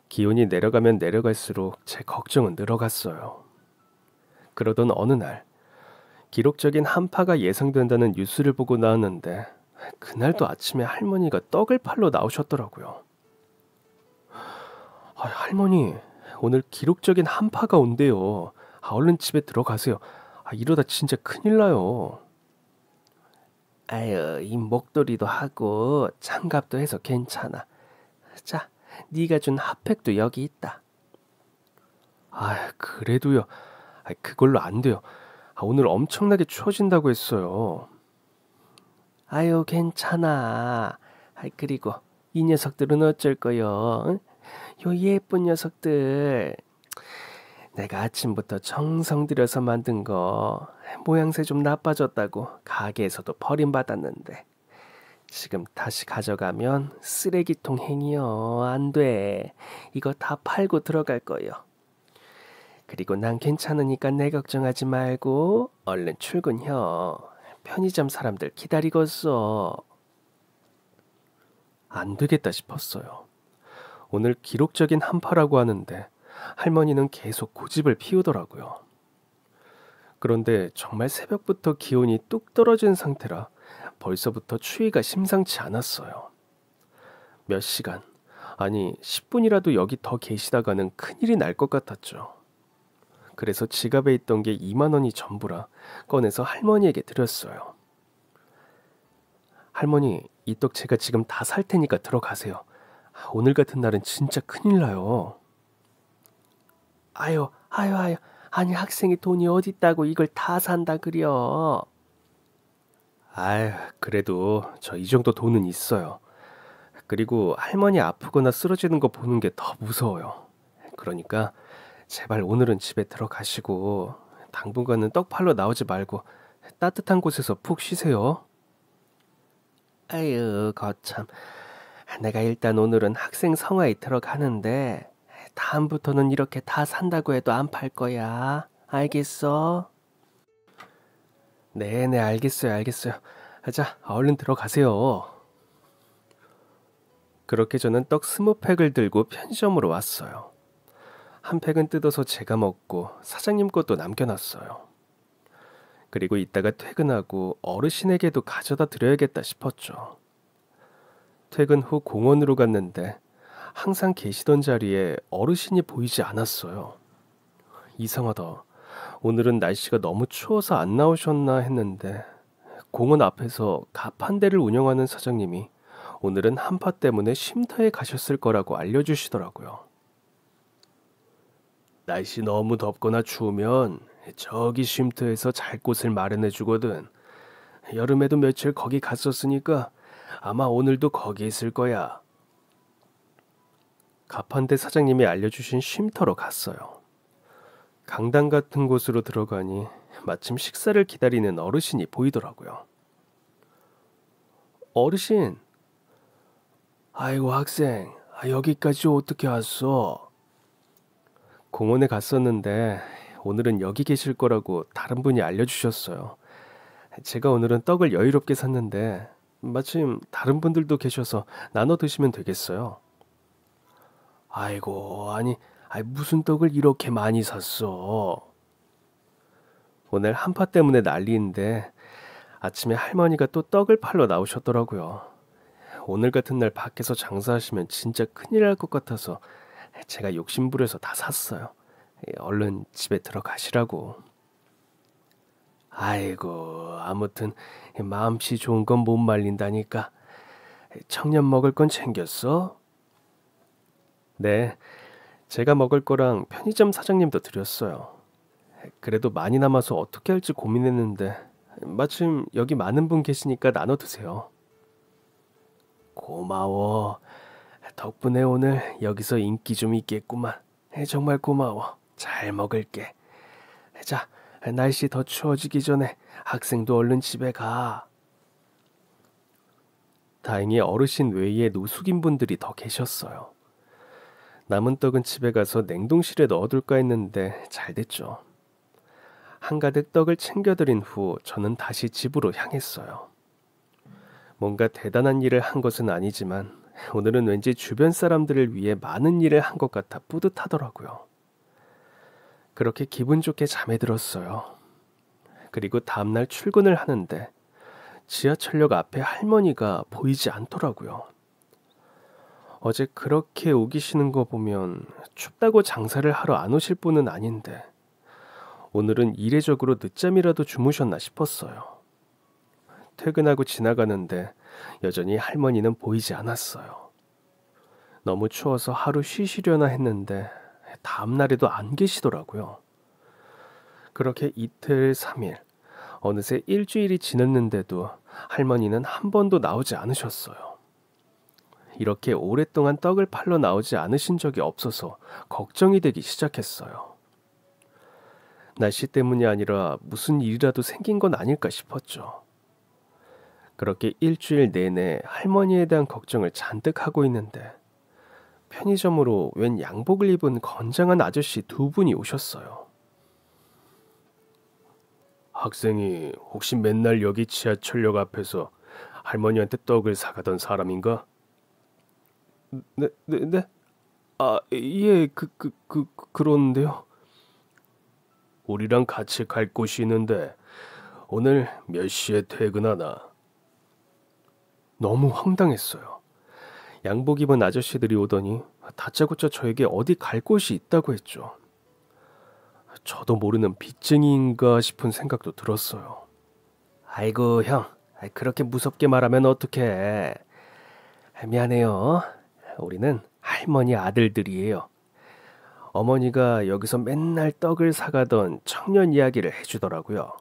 기온이 내려가면 내려갈수록 제 걱정은 늘어갔어요. 그러던 어느 날 기록적인 한파가 예상된다는 뉴스를 보고 나왔는데 그날도 아침에 할머니가 떡을 팔러 나오셨더라고요. 할머니, 오늘 기록적인 한파가 온대요. 얼른 집에 들어가세요. 이러다 진짜 큰일 나요. 아유, 이 목도리도 하고 장갑도 해서 괜찮아. 자, 네가 준 핫팩도 여기 있다. 그래도요. 그걸로 안 돼요. 오늘 엄청나게 추워진다고 했어요. 아유, 괜찮아. 그리고 이 녀석들은 어쩔 거요? 응? 요 예쁜 녀석들. 내가 아침부터 정성 들여서 만든 거 모양새 좀 나빠졌다고 가게에서도 버림받았는데 지금 다시 가져가면 쓰레기통 행위요. 안 돼. 이거 다 팔고 들어갈 거요. 그리고 난 괜찮으니까 내 걱정하지 말고 얼른 출근혀. 편의점 사람들 기다리겠어. 안 되겠다 싶었어요. 오늘 기록적인 한파라고 하는데 할머니는 계속 고집을 피우더라고요. 그런데 정말 새벽부터 기온이 뚝 떨어진 상태라 벌써부터 추위가 심상치 않았어요. 몇 시간, 아니 10분이라도 여기 더 계시다가는 큰일이 날 것 같았죠. 그래서 지갑에 있던 게 2만 원이 전부라 꺼내서 할머니에게 드렸어요. 할머니, 이 떡 제가 지금 다 살 테니까 들어가세요. 오늘 같은 날은 진짜 큰일 나요. 아유, 아니 학생이 돈이 어딨다고 이걸 다 산다 그려. 그래도 저 이 정도 돈은 있어요. 그리고 할머니 아프거나 쓰러지는 거 보는 게 더 무서워요. 그러니까 제발 오늘은 집에 들어가시고 당분간은 떡 팔러 나오지 말고 따뜻한 곳에서 푹 쉬세요. 아유, 거참. 내가 일단 오늘은 학생 성화에 들어가는데 다음부터는 이렇게 다 산다고 해도 안 팔 거야. 알겠어? 네네, 알겠어요. 자, 얼른 들어가세요. 그렇게 저는 떡 20팩을 들고 편의점으로 왔어요. 한 팩은 뜯어서 제가 먹고 사장님 것도 남겨놨어요. 그리고 이따가 퇴근하고 어르신에게도 가져다 드려야겠다 싶었죠. 퇴근 후 공원으로 갔는데 항상 계시던 자리에 어르신이 보이지 않았어요. 이상하다. 오늘은 날씨가 너무 추워서 안 나오셨나 했는데 공원 앞에서 가판대를 운영하는 사장님이 오늘은 한파 때문에 쉼터에 가셨을 거라고 알려주시더라고요. 날씨 너무 덥거나 추우면 저기 쉼터에서 잘 곳을 마련해 주거든. 여름에도 며칠 거기 갔었으니까 아마 오늘도 거기 있을 거야. 가판대 사장님이 알려주신 쉼터로 갔어요. 강당 같은 곳으로 들어가니 마침 식사를 기다리는 어르신이 보이더라고요. 어르신, 아이고 학생, 여기까지 어떻게 왔어? 공원에 갔었는데 오늘은 여기 계실 거라고 다른 분이 알려주셨어요. 제가 오늘은 떡을 여유롭게 샀는데 마침 다른 분들도 계셔서 나눠 드시면 되겠어요. 아이고, 아니 무슨 떡을 이렇게 많이 샀어? 오늘 한파 때문에 난리인데 아침에 할머니가 또 떡을 팔러 나오셨더라고요. 오늘 같은 날 밖에서 장사하시면 진짜 큰일 날 것 같아서 제가 욕심부려서 다 샀어요. 얼른 집에 들어가시라고. 아이고, 아무튼 마음씨 좋은 건 못 말린다니까. 청년 먹을 건 챙겼어? 네, 제가 먹을 거랑 편의점 사장님도 드렸어요. 그래도 많이 남아서 어떻게 할지 고민했는데 마침 여기 많은 분 계시니까 나눠 드세요. 고마워. 덕분에 오늘 여기서 인기 좀 있겠구만. 정말 고마워. 잘 먹을게. 자, 날씨 더 추워지기 전에 학생도 얼른 집에 가. 다행히 어르신 외에 노숙인 분들이 더 계셨어요. 남은 떡은 집에 가서 냉동실에 넣어둘까 했는데 잘 됐죠. 한가득 떡을 챙겨드린 후 저는 다시 집으로 향했어요. 뭔가 대단한 일을 한 것은 아니지만 오늘은 왠지 주변 사람들을 위해 많은 일을 한 것 같아 뿌듯하더라고요. 그렇게 기분 좋게 잠에 들었어요. 그리고 다음날 출근을 하는데 지하철역 앞에 할머니가 보이지 않더라고요. 어제 그렇게 우기시는 거 보면 춥다고 장사를 하러 안 오실 분은 아닌데 오늘은 이례적으로 늦잠이라도 주무셨나 싶었어요. 퇴근하고 지나가는데 여전히 할머니는 보이지 않았어요. 너무 추워서 하루 쉬시려나 했는데 다음 날에도 안 계시더라고요. 그렇게 이틀, 3일, 어느새 일주일이 지났는데도 할머니는 한 번도 나오지 않으셨어요. 이렇게 오랫동안 떡을 팔러 나오지 않으신 적이 없어서 걱정이 되기 시작했어요. 날씨 때문이 아니라 무슨 일이라도 생긴 건 아닐까 싶었죠. 그렇게 일주일 내내 할머니에 대한 걱정을 잔뜩 하고 있는데 편의점으로 웬 양복을 입은 건장한 아저씨 두 분이 오셨어요. 학생이 혹시 맨날 여기 지하철역 앞에서 할머니한테 떡을 사가던 사람인가? 네? 예, 그런데요. 우리랑 같이 갈 곳이 있는데 오늘 몇 시에 퇴근하나? 너무 황당했어요. 양복 입은 아저씨들이 오더니 다짜고짜 저에게 어디 갈 곳이 있다고 했죠. 저도 모르는 빚쟁이인가 싶은 생각도 들었어요. 아이고 형, 그렇게 무섭게 말하면 어떡해. 미안해요. 우리는 할머니 아들들이에요. 어머니가 여기서 맨날 떡을 사가던 청년 이야기를 해주더라고요.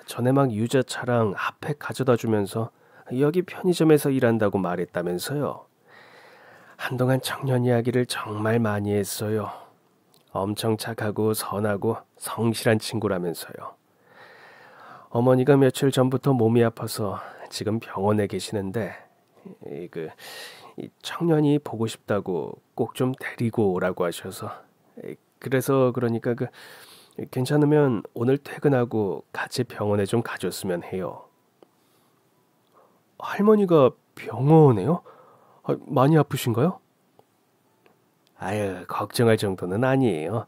전에 막 유자차랑 핫팩 가져다 주면서 여기 편의점에서 일한다고 말했다면서요. 한동안 청년 이야기를 정말 많이 했어요. 엄청 착하고 선하고 성실한 친구라면서요. 어머니가 며칠 전부터 몸이 아파서 지금 병원에 계시는데 이 청년이 보고 싶다고 꼭 좀 데리고 오라고 하셔서 그래서 그러니까 괜찮으면 오늘 퇴근하고 같이 병원에 좀 가줬으면 해요. 할머니가 병원에요? 많이 아프신가요? 아유, 걱정할 정도는 아니에요.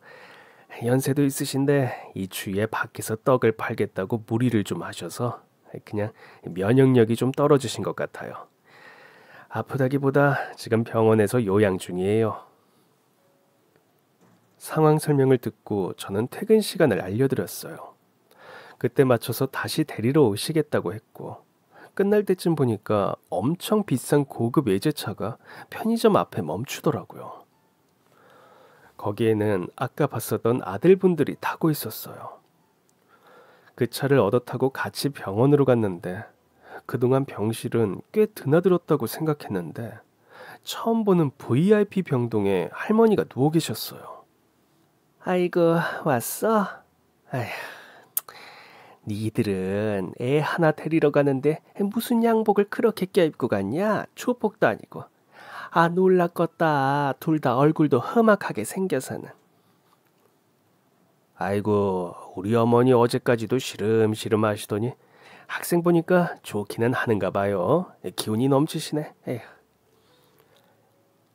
연세도 있으신데 이 추위에 밖에서 떡을 팔겠다고 무리를 좀 하셔서 그냥 면역력이 좀 떨어지신 것 같아요. 아프다기보다 지금 병원에서 요양 중이에요. 상황 설명을 듣고 저는 퇴근 시간을 알려드렸어요. 그때 맞춰서 다시 데리러 오시겠다고 했고 끝날 때쯤 보니까 엄청 비싼 고급 외제차가 편의점 앞에 멈추더라고요. 거기에는 아까 봤었던 아들분들이 타고 있었어요. 그 차를 얻어 타고 같이 병원으로 갔는데 그동안 병실은 꽤 드나들었다고 생각했는데 처음 보는 VIP 병동에 할머니가 누워 계셨어요. 아이고, 왔어? 아휴, 니들은 애 하나 데리러 가는데 무슨 양복을 그렇게 껴입고 갔냐? 초복도 아니고. 아, 놀랍겠다. 둘 다 얼굴도 험악하게 생겨서는. 아이고, 우리 어머니 어제까지도 시름시름 하시더니 학생 보니까 좋기는 하는가 봐요. 기운이 넘치시네. 에휴.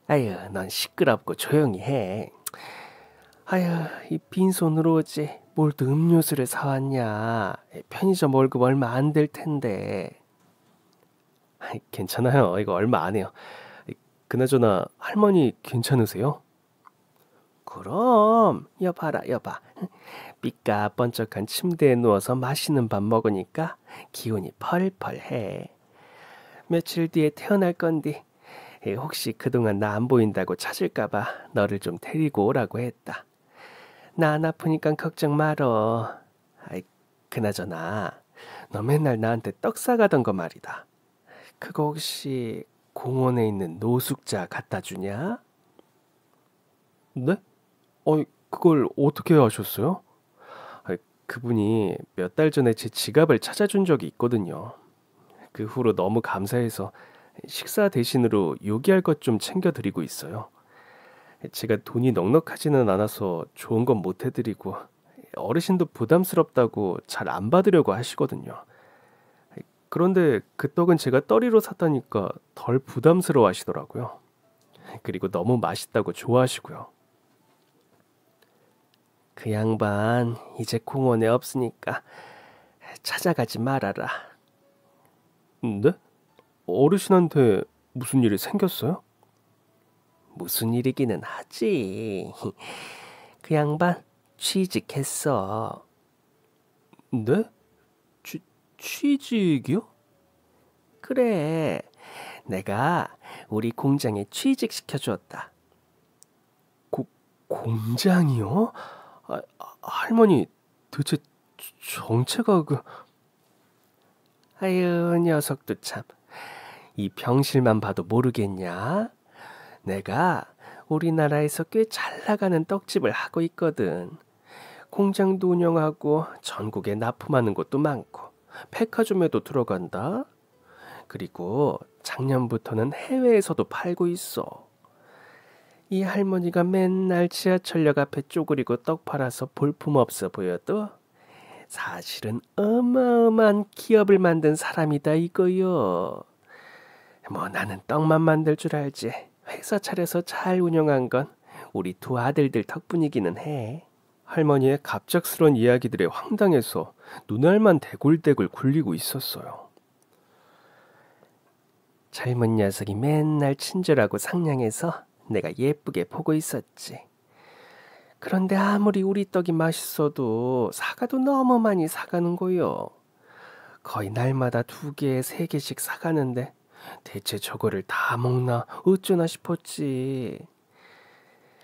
아유, 넌 시끄럽고 조용히 해. 아유, 이 빈손으로 오지. 뭘 또 음료수를 사왔냐. 편의점 월급 얼마 안 될 텐데. 아이, 괜찮아요. 이거 얼마 안 해요. 그나저나 할머니 괜찮으세요? 그럼 여봐라 여봐. 삐까번쩍한 침대에 누워서 맛있는 밥 먹으니까 기운이 펄펄해. 며칠 뒤에 태어날 건디 혹시 그동안 나 안 보인다고 찾을까봐 너를 좀 데리고 오라고 했다. 나 안 아프니까 걱정 말어. 아이, 그나저나 너 맨날 나한테 떡 싸가던 거 말이다. 그거 혹시 공원에 있는 노숙자 갖다 주냐? 네? 그걸 어떻게 하셨어요? 그분이 몇 달 전에 제 지갑을 찾아준 적이 있거든요. 그 후로 너무 감사해서 식사 대신으로 요기할 것 좀 챙겨드리고 있어요. 제가 돈이 넉넉하지는 않아서 좋은 건 못 해드리고 어르신도 부담스럽다고 잘 안 받으려고 하시거든요. 그런데 그 떡은 제가 떨이로 샀다니까 덜 부담스러워 하시더라고요. 그리고 너무 맛있다고 좋아하시고요. 그 양반 이제 공원에 없으니까 찾아가지 말아라. 네? 어르신한테 무슨 일이 생겼어요? 무슨 일이기는 하지. 그 양반 취직했어. 네? 취직이요? 그래. 내가 우리 공장에 취직시켜주었다. 공장이요? 할머니 대체 정체가 아유, 녀석도 참. 이 병실만 봐도 모르겠냐? 내가 우리나라에서 꽤 잘 나가는 떡집을 하고 있거든. 공장도 운영하고 전국에 납품하는 곳도 많고 백화점에도 들어간다. 그리고 작년부터는 해외에서도 팔고 있어. 이 할머니가 맨날 지하철역 앞에 쪼그리고 떡 팔아서 볼품없어 보여도 사실은 어마어마한 기업을 만든 사람이다 이거요. 뭐 나는 떡만 만들 줄 알지. 회사 차려서 잘 운영한 건 우리 두 아들들 덕분이기는 해. 할머니의 갑작스런 이야기들에 황당해서 눈알만 대굴대굴 굴리고 있었어요. 젊은 녀석이 맨날 친절하고 상냥해서 내가 예쁘게 보고 있었지. 그런데 아무리 우리 떡이 맛있어도 사과도 너무 많이 사가는 거요. 거의 날마다 2개, 3개씩 사가는데 대체 저거를 다 먹나 어쩌나 싶었지.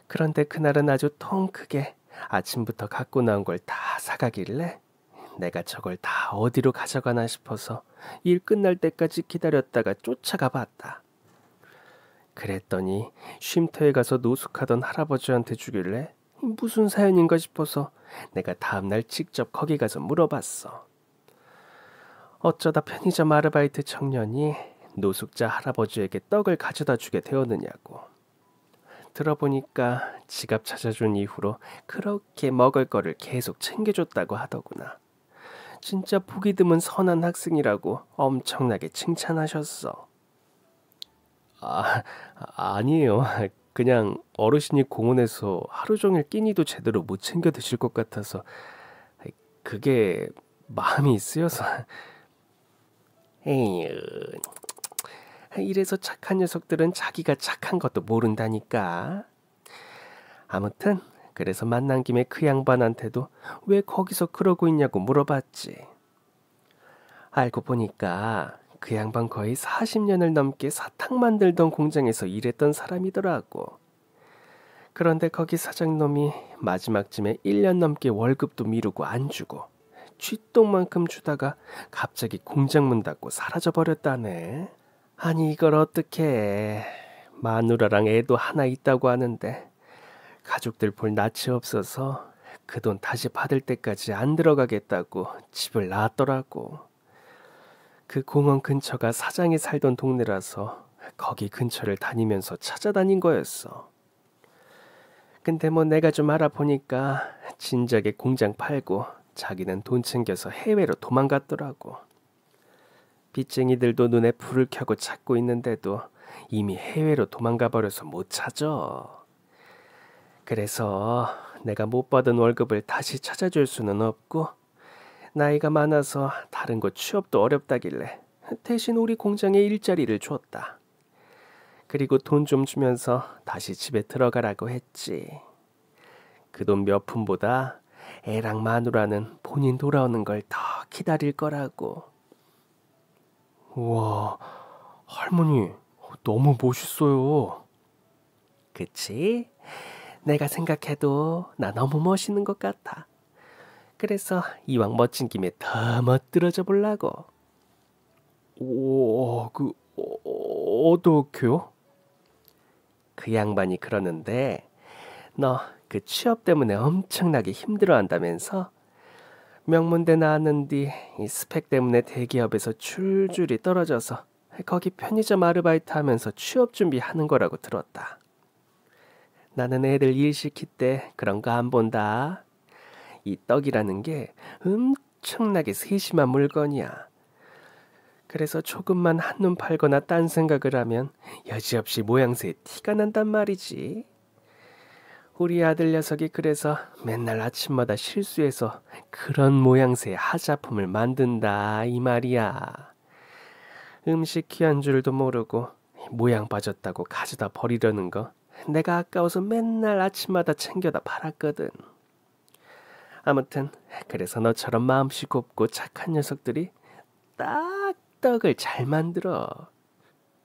그런데 그날은 아주 통 크게 아침부터 갖고 나온 걸 다 사가길래 내가 저걸 다 어디로 가져가나 싶어서 일 끝날 때까지 기다렸다가 쫓아가 봤다. 그랬더니 쉼터에 가서 노숙하던 할아버지한테 주길래 무슨 사연인가 싶어서 내가 다음날 직접 거기 가서 물어봤어. 어쩌다 편의점 아르바이트 청년이 노숙자 할아버지에게 떡을 가져다 주게 되었느냐고. 들어보니까 지갑 찾아준 이후로 그렇게 먹을 거를 계속 챙겨줬다고 하더구나. 진짜 보기 드문 선한 학생이라고 엄청나게 칭찬하셨어. 아니에요. 그냥 어르신이 공원에서 하루 종일 끼니도 제대로 못 챙겨 드실 것 같아서 그게 마음이 쓰여서. 에휴, 이래서 착한 녀석들은 자기가 착한 것도 모른다니까. 아무튼 그래서 만난 김에 그 양반한테도 왜 거기서 그러고 있냐고 물어봤지. 알고 보니까 그 양반 거의 40년을 넘게 사탕 만들던 공장에서 일했던 사람이더라고. 그런데 거기 사장놈이 마지막쯤에 1년 넘게 월급도 미루고 안 주고 쥐똥만큼 주다가 갑자기 공장 문 닫고 사라져 버렸다네. 아니 이걸 어떻게 해. 마누라랑 애도 하나 있다고 하는데 가족들 볼 낯이 없어서 그 돈 다시 받을 때까지 안 들어가겠다고 집을 나왔더라고. 그 공원 근처가 사장이 살던 동네라서 거기 근처를 다니면서 찾아다닌 거였어. 근데 뭐 내가 좀 알아보니까 진작에 공장 팔고 자기는 돈 챙겨서 해외로 도망갔더라고. 빚쟁이들도 눈에 불을 켜고 찾고 있는데도 이미 해외로 도망가 버려서 못 찾아. 그래서 내가 못 받은 월급을 다시 찾아줄 수는 없고 나이가 많아서 다른 곳 취업도 어렵다길래 대신 우리 공장에 일자리를 줬다. 그리고 돈 좀 주면서 다시 집에 들어가라고 했지. 그 돈 몇 푼보다 애랑 마누라는 본인 돌아오는 걸 더 기다릴 거라고. 우와, 할머니, 너무 멋있어요. 그치? 내가 생각해도 나 너무 멋있는 것 같아. 그래서 이왕 멋진 김에 더 멋들어져 보려고. 우와, 어떻게요? 그 양반이 그러는데 너 그 취업 때문에 엄청나게 힘들어한다면서? 명문대 나왔는 뒤 이 스펙 때문에 대기업에서 줄줄이 떨어져서 거기 편의점 아르바이트 하면서 취업 준비하는 거라고 들었다. 나는 애들 일 시킬 때 그런 거 안 본다. 이 떡이라는 게 엄청나게 세심한 물건이야. 그래서 조금만 한눈 팔거나 딴 생각을 하면 여지없이 모양새에 티가 난단 말이지. 우리 아들 녀석이 그래서 맨날 아침마다 실수해서 그런 모양새의 하자품을 만든다 이 말이야. 음식 귀한 줄도 모르고 모양 빠졌다고 가져다 버리려는 거 내가 아까워서 맨날 아침마다 챙겨다 팔았거든. 아무튼 그래서 너처럼 마음씨 곱고 착한 녀석들이 딱 떡을 잘 만들어.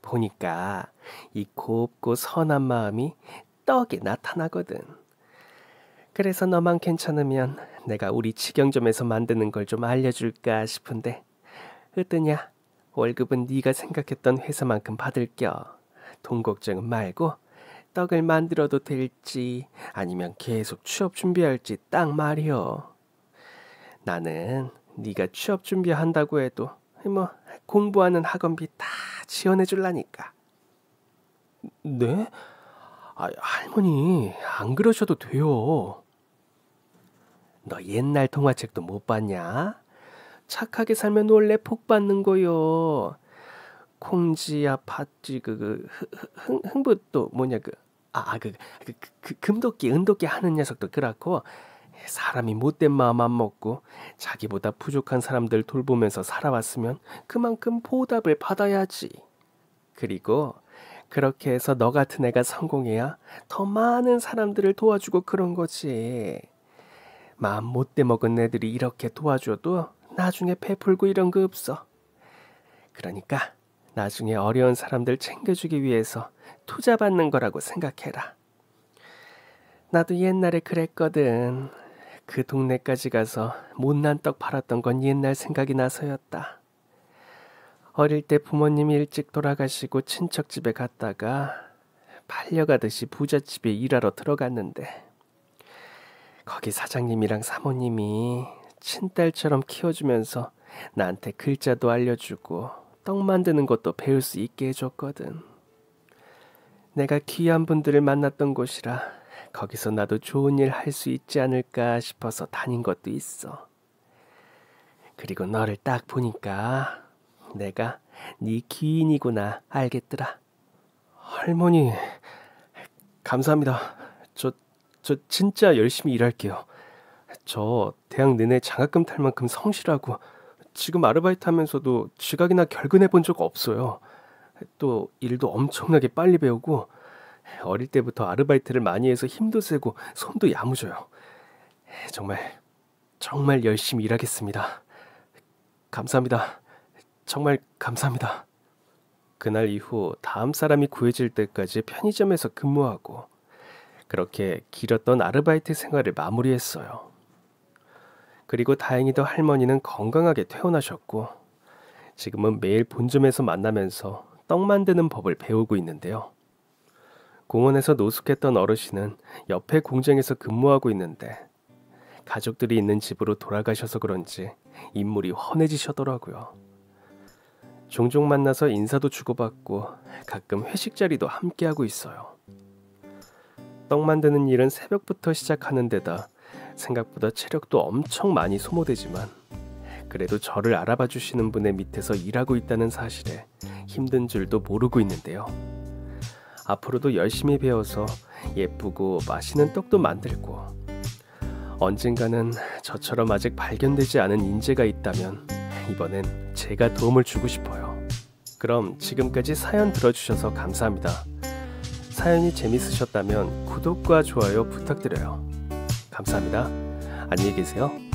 보니까 이 곱고 선한 마음이 떡에 나타나거든. 그래서 너만 괜찮으면 내가 우리 직영점에서 만드는 걸 좀 알려줄까 싶은데 어떠냐? 월급은 네가 생각했던 회사만큼 받을겨. 돈 걱정은 말고 떡을 만들어도 될지 아니면 계속 취업 준비할지 딱 말이여. 나는 네가 취업 준비한다고 해도 뭐 공부하는 학원비 다 지원해 줄라니까. 네? 할머니, 안 그러셔도 돼요. 너 옛날 동화책도 못 봤냐? 착하게 살면 원래 복 받는 거요. 콩지야 팥쥐 흥부도 뭐냐 금도끼 은도끼 하는 녀석도 그렇고 사람이 못된 마음 안 먹고 자기보다 부족한 사람들 돌보면서 살아왔으면 그만큼 보답을 받아야지. 그리고 그렇게 해서 너 같은 애가 성공해야 더 많은 사람들을 도와주고 그런 거지. 마음 못돼 먹은 애들이 이렇게 도와줘도 나중에 베풀고 이런 거 없어. 그러니까 나중에 어려운 사람들 챙겨주기 위해서 투자 받는 거라고 생각해라. 나도 옛날에 그랬거든. 그 동네까지 가서 못난 떡 팔았던 건 옛날 생각이 나서였다. 어릴 때 부모님이 일찍 돌아가시고 친척 집에 갔다가 팔려가듯이 부잣집에 일하러 들어갔는데 거기 사장님이랑 사모님이 친딸처럼 키워주면서 나한테 글자도 알려주고 떡 만드는 것도 배울 수 있게 해줬거든. 내가 귀한 분들을 만났던 곳이라 거기서 나도 좋은 일 할 수 있지 않을까 싶어서 다닌 것도 있어. 그리고 너를 딱 보니까 내가 네 귀인이구나 알겠더라. 할머니, 감사합니다. 저 진짜 열심히 일할게요. 저 대학 내내 장학금 탈 만큼 성실하고 지금 아르바이트 하면서도 지각이나 결근해 본 적 없어요. 또 일도 엄청나게 빨리 배우고 어릴 때부터 아르바이트를 많이 해서 힘도 세고 손도 야무져요. 정말 열심히 일하겠습니다. 감사합니다. 정말 감사합니다. 그날 이후 다음 사람이 구해질 때까지 편의점에서 근무하고 그렇게 길었던 아르바이트 생활을 마무리했어요. 그리고 다행히도 할머니는 건강하게 퇴원하셨고 지금은 매일 본점에서 만나면서 떡 만드는 법을 배우고 있는데요. 공원에서 노숙했던 어르신은 옆에 공장에서 근무하고 있는데 가족들이 있는 집으로 돌아가셔서 그런지 인물이 훤해지셨더라고요. 종종 만나서 인사도 주고받고 가끔 회식 자리도 함께하고 있어요. 떡 만드는 일은 새벽부터 시작하는 데다 생각보다 체력도 엄청 많이 소모되지만 그래도 저를 알아봐 주시는 분의 밑에서 일하고 있다는 사실에 힘든 줄도 모르고 있는데요. 앞으로도 열심히 배워서 예쁘고 맛있는 떡도 만들고 언젠가는 저처럼 아직 발견되지 않은 인재가 있다면 이번엔 제가 도움을 주고 싶어요. 그럼 지금까지 사연 들어주셔서 감사합니다. 사연이 재밌으셨다면 구독과 좋아요 부탁드려요. 감사합니다. 안녕히 계세요.